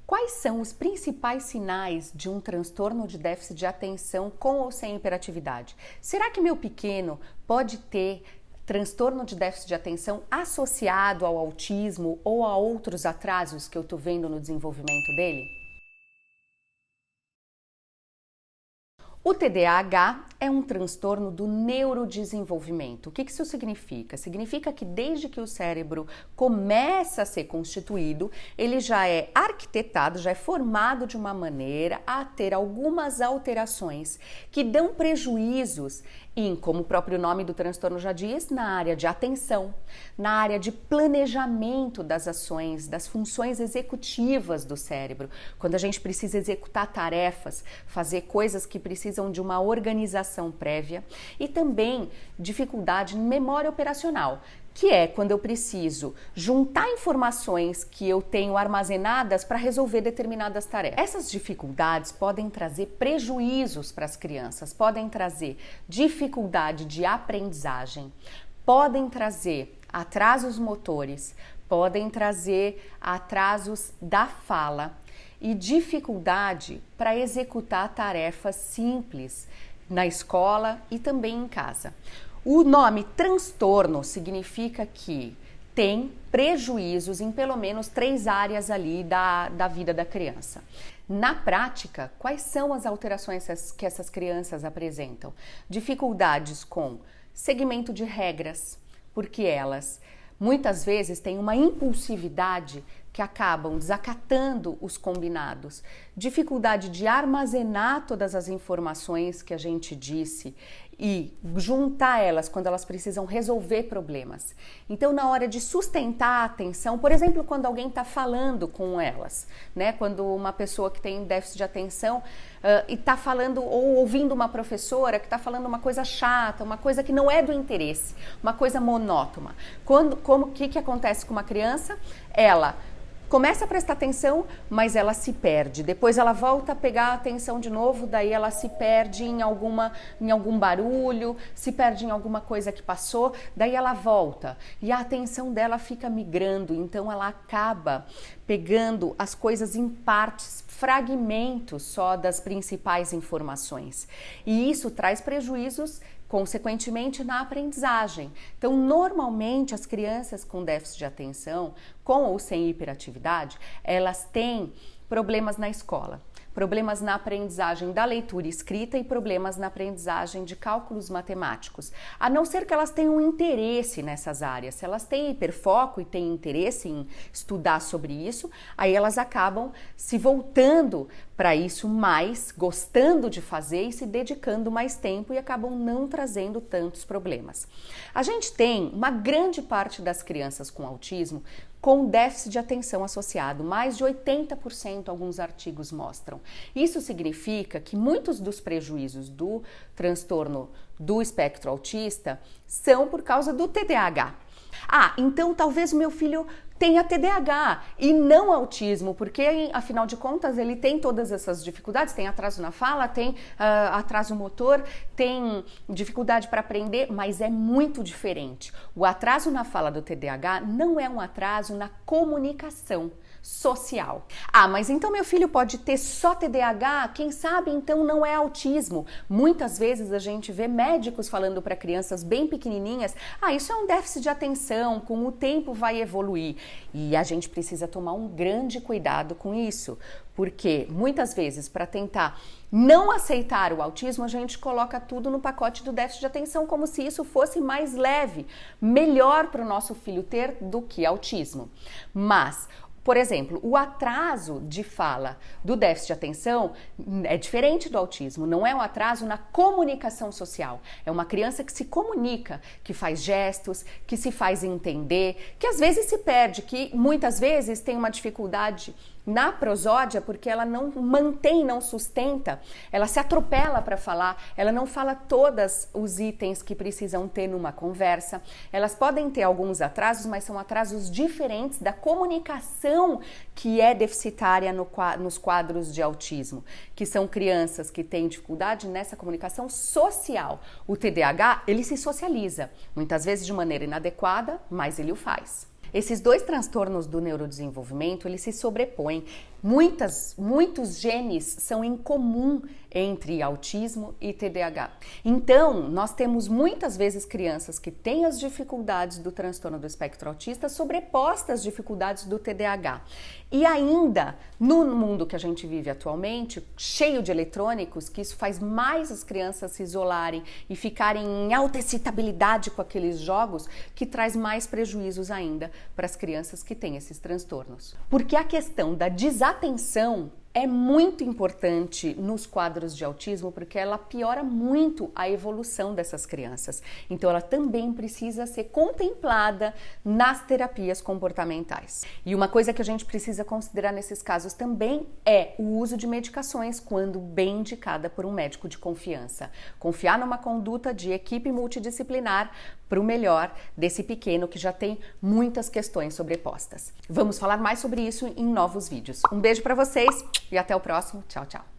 Quais são os principais sinais de um transtorno de déficit de atenção com ou sem hiperatividade? Será que meu pequeno pode ter transtorno de déficit de atenção associado ao autismo ou a outros atrasos que eu estou vendo no desenvolvimento dele? O TDAH é um transtorno do neurodesenvolvimento. O que isso significa? Significa que desde que o cérebro começa a ser constituído, ele já é arquitetado, já é formado de uma maneira a ter algumas alterações que dão prejuízos em, como o próprio nome do transtorno já diz, na área de atenção, na área de planejamento das ações, das funções executivas do cérebro. Quando a gente precisa executar tarefas, fazer coisas que precisam de uma organização prévia, e também dificuldade em memória operacional, que é quando eu preciso juntar informações que eu tenho armazenadas para resolver determinadas tarefas. Essas dificuldades podem trazer prejuízos para as crianças, podem trazer dificuldade de aprendizagem, podem trazer atrasos motores, podem trazer atrasos da fala e dificuldade para executar tarefas simples na escola e também em casa. O nome transtorno significa que tem prejuízos em pelo menos 3 áreas ali da vida da criança. Na prática, quais são as alterações que essas crianças apresentam? Dificuldades com seguimento de regras, porque elas muitas vezes têm uma impulsividade que acabam desacatando os combinados, dificuldade de armazenar todas as informações que a gente disse e juntar elas quando elas precisam resolver problemas. Então, na hora de sustentar a atenção, por exemplo, quando alguém está falando com elas, né? Quando uma pessoa que tem déficit de atenção e está falando ou ouvindo uma professora que está falando uma coisa chata, uma coisa que não é do interesse, uma coisa monótona. O que acontece com uma criança? Ela começa a prestar atenção, mas ela se perde. Depois ela volta a pegar a atenção de novo, daí ela se perde em algum barulho, se perde em alguma coisa que passou, daí ela volta. E a atenção dela fica migrando, então ela acaba pegando as coisas em partes, fragmentos só das principais informações. E isso traz prejuízos consequentemente na aprendizagem. Então, normalmente as crianças com déficit de atenção, com ou sem hiperatividade, elas têm problemas na escola, problemas na aprendizagem da leitura e escrita e problemas na aprendizagem de cálculos matemáticos. A não ser que elas tenham interesse nessas áreas. Se elas têm hiperfoco e têm interesse em estudar sobre isso, aí elas acabam se voltando para isso mais, gostando de fazer e se dedicando mais tempo e acabam não trazendo tantos problemas. A gente tem uma grande parte das crianças com autismo com déficit de atenção associado, mais de 80% alguns artigos mostram. Isso significa que muitos dos prejuízos do transtorno do espectro autista são por causa do TDAH. Então talvez o meu filho tenha TDAH e não autismo, porque afinal de contas ele tem todas essas dificuldades, tem atraso na fala, tem atraso motor, tem dificuldade para aprender, mas é muito diferente. O atraso na fala do TDAH não é um atraso na comunicação social. Mas então meu filho pode ter só TDAH? Quem sabe então não é autismo? Muitas vezes a gente vê médicos falando para crianças bem pequenininhas, isso é um déficit de atenção, com o tempo vai evoluir. E a gente precisa tomar um grande cuidado com isso, porque muitas vezes para tentar não aceitar o autismo, a gente coloca tudo no pacote do déficit de atenção como se isso fosse mais leve, melhor para o nosso filho ter do que autismo. Mas por exemplo, o atraso de fala do déficit de atenção é diferente do autismo, não é um atraso na comunicação social. É uma criança que se comunica, que faz gestos, que se faz entender, que às vezes se perde, que muitas vezes tem uma dificuldade na prosódia porque ela não mantém, não sustenta, ela se atropela para falar, ela não fala todos os itens que precisam ter numa conversa. Elas podem ter alguns atrasos, mas são atrasos diferentes da comunicação que é deficitária nos quadros de autismo, que são crianças que têm dificuldade nessa comunicação social. O TDAH, ele se socializa, muitas vezes de maneira inadequada, mas ele o faz. Esses dois transtornos do neurodesenvolvimento, eles se sobrepõem Muitos genes são em comum entre autismo e TDAH. Então, nós temos muitas vezes crianças que têm as dificuldades do transtorno do espectro autista sobrepostas às dificuldades do TDAH. E ainda, no mundo que a gente vive atualmente, cheio de eletrônicos, que isso faz mais as crianças se isolarem e ficarem em alta excitabilidade com aqueles jogos, que traz mais prejuízos ainda para as crianças que têm esses transtornos. Porque a questão da desatenção é muito importante nos quadros de autismo, porque ela piora muito a evolução dessas crianças. Então, ela também precisa ser contemplada nas terapias comportamentais. E uma coisa que a gente precisa considerar nesses casos também é o uso de medicações quando bem indicada por um médico de confiança. Confiar numa conduta de equipe multidisciplinar para o melhor desse pequeno que já tem muitas questões sobrepostas. Vamos falar mais sobre isso em novos vídeos. Um beijo para vocês e até o próximo. Tchau, tchau.